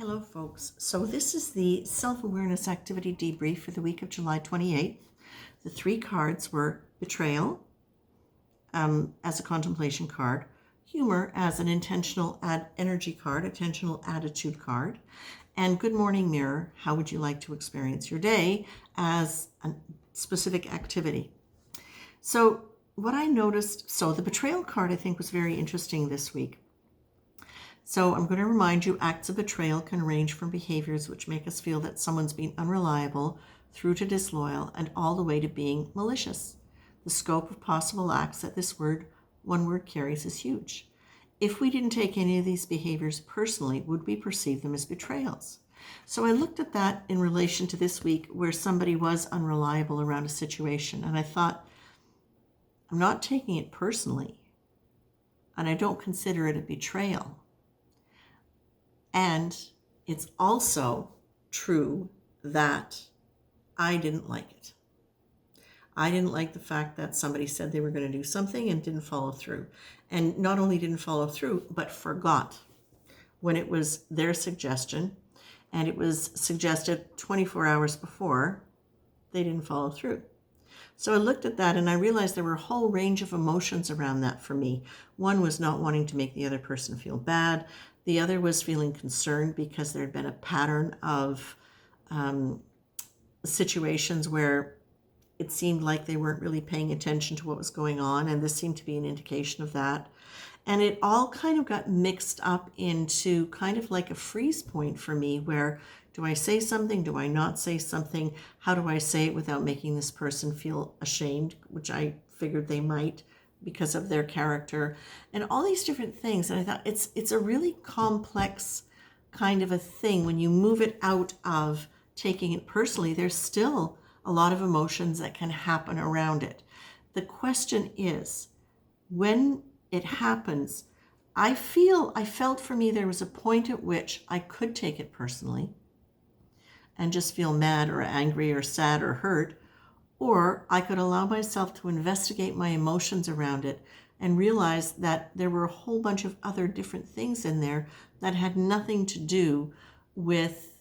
Hello, folks. So this is the self-awareness activity debrief for the week of July 28th. The three cards were Betrayal as a contemplation card, Humor as an intentional energy card, intentional attitude card, and Good Morning Mirror, how would you like to experience your day as a specific activity. So what I noticed, the Betrayal card I think was very interesting this week. So I'm going to remind you, acts of betrayal can range from behaviors which make us feel that someone's being unreliable through to disloyal and all the way to being malicious. The scope of possible acts that this one word carries is huge. If we didn't take any of these behaviors personally, would we perceive them as betrayals? So I looked at that in relation to this week where somebody was unreliable around a situation, and I thought, I'm not taking it personally, and I don't consider it a betrayal. And it's also true that I didn't like it. I didn't like the fact that somebody said they were going to do something and didn't follow through. And not only didn't follow through, but forgot when it was their suggestion and it was suggested 24 hours before, they didn't follow through. So I looked at that and I realized there were a whole range of emotions around that for me. One was not wanting to make the other person feel bad. The other was feeling concerned because there had been a pattern of situations where it seemed like they weren't really paying attention to what was going on, and this seemed to be an indication of that. And it all kind of got mixed up into kind of like a freeze point for me where, do I say something? Do I not say something? How do I say it without making this person feel ashamed, which I figured they might because of their character, and all these different things. And I thought it's a really complex kind of a thing. When you move it out of taking it personally, there's still a lot of emotions that can happen around it. The question is, when it happens, I felt for me there was a point at which I could take it personally and just feel mad or angry or sad or hurt, or I could allow myself to investigate my emotions around it and realize that there were a whole bunch of other different things in there that had nothing to do with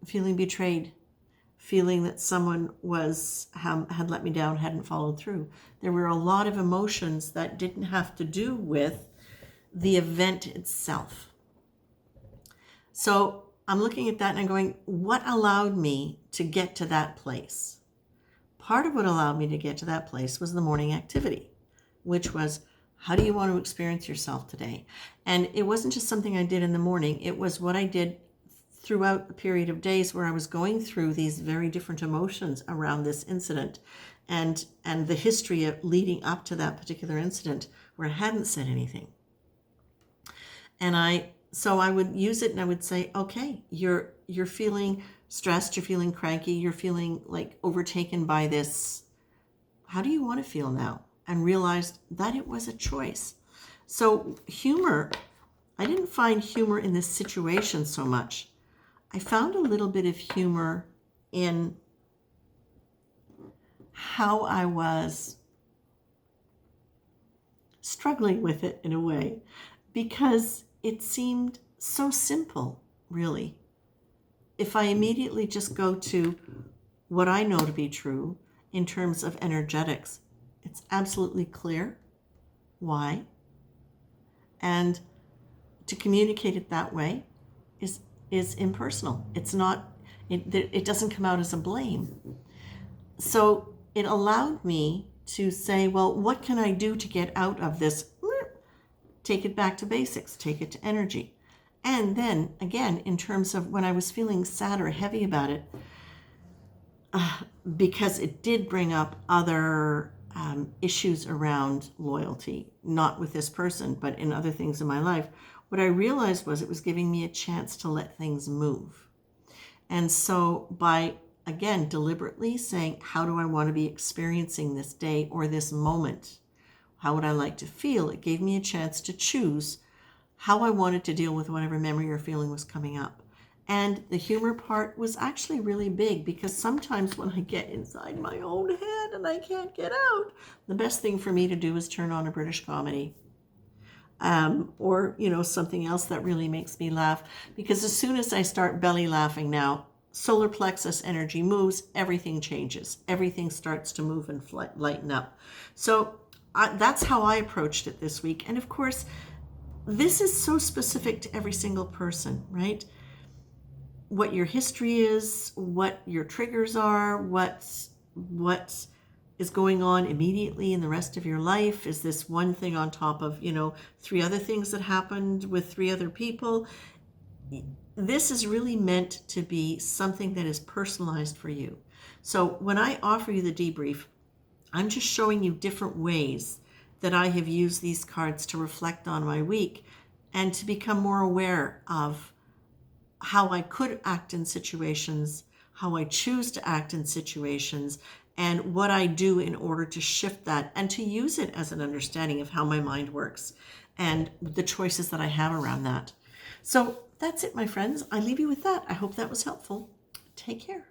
feeling betrayed, feeling that someone had let me down, hadn't followed through. There were a lot of emotions that didn't have to do with the event itself. So I'm looking at that and I'm going, what allowed me to get to that place? Part of what allowed me to get to that place was the morning activity, which was, how do you want to experience yourself today? And it wasn't just something I did in the morning. It was what I did throughout a period of days where I was going through these very different emotions around this incident and the history of leading up to that particular incident where I hadn't said anything. And so I would use it and I would say, okay, you're feeling stressed, you're feeling cranky, you're feeling like overtaken by this. How do you want to feel now? And realized that it was a choice. So humor, I didn't find humor in this situation so much. I found a little bit of humor in how I was struggling with it in a way, because it seemed so simple, really. If I immediately just go to what I know to be true in terms of energetics, it's absolutely clear why. And to communicate it that way is impersonal. It's not, it doesn't come out as a blame. So it allowed me to say, well, what can I do to get out of this? Take it back to basics, take it to energy. And then again, in terms of when I was feeling sad or heavy about it, because it did bring up other issues around loyalty, not with this person, but in other things in my life, what I realized was it was giving me a chance to let things move. And so by, again, deliberately saying, how do I want to be experiencing this day or this moment? How would I like to feel? It gave me a chance to choose how I wanted to deal with whatever memory or feeling was coming up. And the humor part was actually really big, because sometimes when I get inside my own head and I can't get out, the best thing for me to do is turn on a British comedy. or, something else that really makes me laugh. Because as soon as I start belly laughing now, solar plexus energy moves, everything changes. Everything starts to move and lighten up. So that's how I approached it this week. And of course, this is so specific to every single person, right? What your history is, what your triggers are, what is going on immediately in the rest of your life. Is this one thing on top of, 3 other things that happened with 3 other people? This is really meant to be something that is personalized for you. So when I offer you the debrief, I'm just showing you different ways that I have used these cards to reflect on my week and to become more aware of how I could act in situations, how I choose to act in situations, and what I do in order to shift that and to use it as an understanding of how my mind works and the choices that I have around that. So that's it, my friends. I leave you with that. I hope that was helpful. Take care.